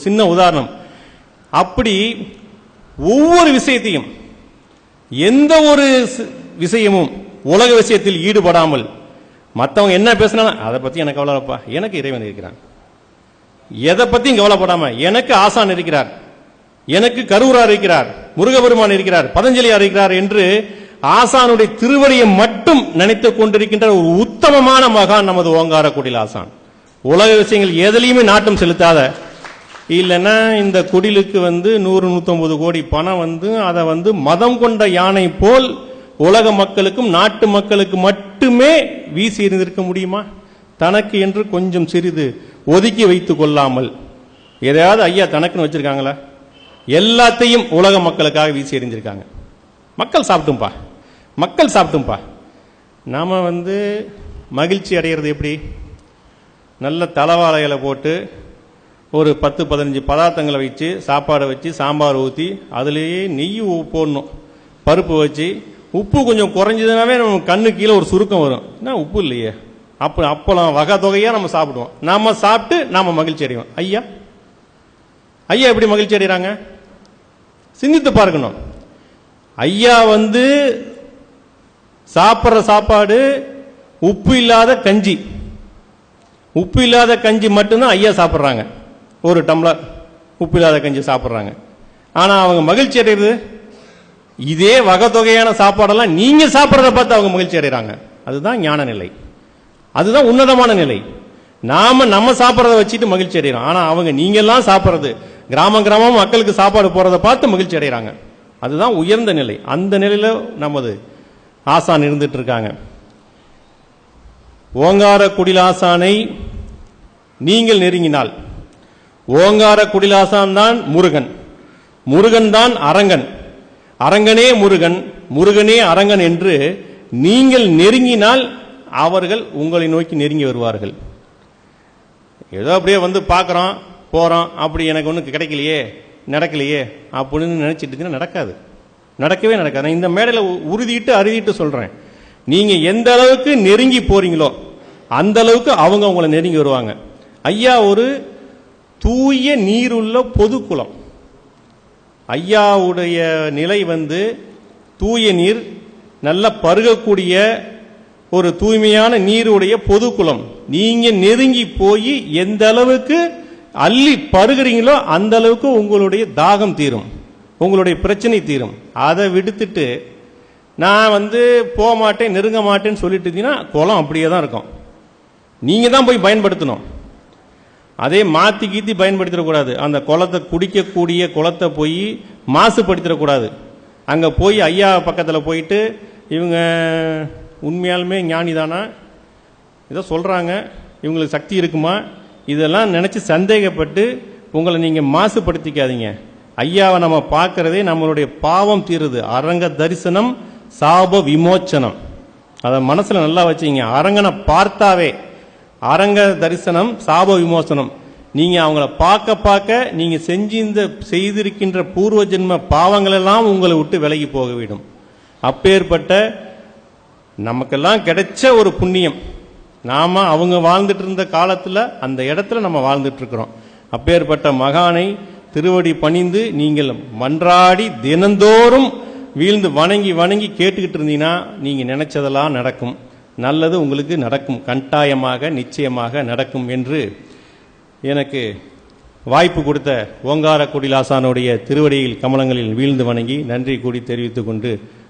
சின்ன உதாரணம். அப்படி ஒவ்வொரு விஷயத்தையும் எந்த ஒரு விஷயமும் உலக விஷயத்தில் ஈடுபடாமல் மற்றவங்க என்ன பேசினாலும் அதை பத்தி எனக்கு கவலைப்பா, எனக்கு இறைவன் இருக்கிறான். எதை பத்தியும் கவலைப்படாம எனக்கு ஆசான் இருக்கிறார், எனக்கு கரூரார் இருக்கிறார், முருகபெருமான் இருக்கிறார், பதஞ்சலியார் இருக்கிறார் என்று ஆசானுடைய திருவடியை மட்டும் நினைத்துக் கொண்டிருக்கின்ற ஒரு உத்தமமான மகான் நமது ஓங்காரக்குடில் ஆசான். உலக விஷயங்கள் எதிலையுமே நாட்டம் செலுத்தாத, இல்லைன்னா இந்த குடிலுக்கு 100-150 கோடி பணம் அதை மதம் கொண்ட யானை போல் உலக மக்களுக்கும் நாட்டு மக்களுக்கு மட்டுமே வீசி இருந்திருக்க முடியுமா? தனக்கு என்று கொஞ்சம் சிறிது ஒதுக்கி வைத்துக் கொள்ளாமல் எதையாவது ஐயா தனக்குன்னு வச்சிருக்காங்களா? எல்லாத்தையும் உலக மக்களுக்காக வீசி எறிஞ்சிருக்காங்க. மக்கள் சாப்பிட்டும்பா, மக்கள் சாப்பிட்டும்பா. நாம மகிழ்ச்சி அடைகிறது எப்படி? நல்ல தலவாழைகளை போட்டு ஒரு 10-15 பதார்த்தங்களை வச்சு சாப்பாடை வச்சு சாம்பார் ஊற்றி அதுலேயே நெய் போடணும், பருப்பு வச்சு உப்பு கொஞ்சம் குறைஞ்சதுனாவே நம்ம கண்ணு கீழே ஒரு சுருக்கம் வரும். என்ன உப்பு இல்லையே, அப்பளம் வகை தொகையா நம்ம சாப்பிடுவோம். நாம சாப்பிட்டு நாம மகிழ்ச்சி அடைவோம். ஐயா ஐயா எப்படி மகிழ்ச்சி அடைகிறாங்க? சிந்தித்து பார்க்கணும். ஐயா சாப்பிட்ற சாப்பாடு உப்பு இல்லாத கஞ்சி, உப்பு இல்லாத கஞ்சி மட்டும்தான் ஐயா சாப்பிட்றாங்க. ஒரு டம்ளர் உப்பு இல்லாத கஞ்சி சாப்பிட்றாங்க. ஆனா அவங்க மகிழ்ச்சி அடைகிறது இதே வகை தொகையான சாப்பாடெல்லாம் நீங்க சாப்பிட்றத பார்த்து அவங்க மகிழ்ச்சி அடைகிறாங்க. அதுதான் ஞான நிலை, அதுதான் உன்னதமான நிலை. நம்ம சாப்பிட்றத வச்சுட்டு மகிழ்ச்சி அடைகிறோம். ஆனா அவங்க நீங்க எல்லாம் சாப்பிட்றது, கிராமம் மக்களுக்கு சாப்பாடு போறதை பார்த்து மகிழ்ச்சி அடைகிறாங்க. அதுதான் உயர்ந்த நிலை. அந்த நிலையில நமது ஆசான் இருந்துட்டு இருக்காங்க. ஓங்கார குடிலாசானை நீங்கள் நெருங்கினால், ஓங்கார குடிலாசான் தான் முருகன், முருகன் தான் அரங்கன், அரங்கனே முருகன், முருகனே அரங்கன் என்று நீங்கள் நெருங்கினால் அவர்கள் உங்களை நோக்கி நெருங்கி வருவார்கள். ஏதோ அப்படியே பார்க்கிறோம் போறோம், அப்படி எனக்கு ஒன்றும் கிடைக்கலையே நடக்கலையே அப்படின்னு நினைச்சிட்டு நடக்காது, நடக்கவே நடக்காது. இந்த மேடையில் உறுதிட்டு அறுதிட்டு சொல்றேன், நீங்க எந்த அளவுக்கு நெருங்கி போறீங்களோ அந்த அளவுக்கு அவங்க உங்களை நெருங்கி வருவாங்க. ஐயா ஒரு தூய நீருள்ள பொதுக்குளம். ஐயாவுடைய நிலை தூய நீர், நல்ல பருகக்கூடிய ஒரு தூய்மையான நீருடைய பொதுக்குளம். நீங்க நெருங்கி போய் எந்த அளவுக்கு அள்ளி பருகிறீங்களோ அந்த அளவுக்கு உங்களுடைய தாகம் தீரும், உங்களுடைய பிரச்சனை தீரும். அதை விடுத்துட்டு நான் போக மாட்டேன் நெருங்க மாட்டேன்னு சொல்லிட்டு இருந்தீங்கன்னா குளம் அப்படியே தான் இருக்கும். நீங்க தான் போய் பயன்படுத்தணும். அதே மாத்தி கீத்தி பயன்படுத்திடக்கூடாது. அந்த குளத்தை குடிக்கக்கூடிய குளத்தை போய் மாசுபடுத்திடக்கூடாது. அங்க போய் ஐயா பக்கத்தில் போயிட்டு இவங்க உண்மையாலுமே ஞானிதானா, இதை சொல்றாங்க, இவங்களுக்கு சக்தி இருக்குமா, இதெல்லாம் நினைச்சு சந்தேகப்பட்டு உங்களை நீங்க மாசுபடுத்திக்காதீங்க. ஐயாவை நம்ம பார்க்கறதே நம்மளுடைய பாவம் தீருது. அரங்க தரிசனம் சாப விமோச்சனம். அதை மனசுல நல்லா வச்சுங்க. அரங்கனை பார்த்தாவே அரங்க தரிசனம் சாப விமோசனம். நீங்க அவங்கள பார்க்க பார்க்க நீங்க செய்திருக்கின்ற பூர்வ ஜென்ம பாவங்கள் எல்லாம் உங்களை விட்டு விலகி போகவிடும். அப்பேற்பட்ட நமக்கெல்லாம் கிடைச்ச ஒரு புண்ணியம். நாம அவங்க வாழ்ந்துட்டு இருந்த காலத்துல அந்த இடத்துல நம்ம வாழ்ந்துட்டு இருக்கிறோம். அப்பேற்பட்ட மகானை திருவடி பணிந்து நீங்கள் மன்றாடி தினந்தோறும் வீழ்ந்து வணங்கி வணங்கி கேட்டுக்கிட்டு இருந்தீங்கன்னா நீங்க நினைச்சதெல்லாம் நடக்கும், நல்லது உங்களுக்கு நடக்கும், கட்டாயமாக நிச்சயமாக நடக்கும் என்று எனக்கு வாய்ப்பு கொடுத்த ஓங்கார குடிலாசானுடைய திருவடியில் கமலங்களில் வீழ்ந்து வணங்கி நன்றி கூடி தெரிவித்துக் கொண்டு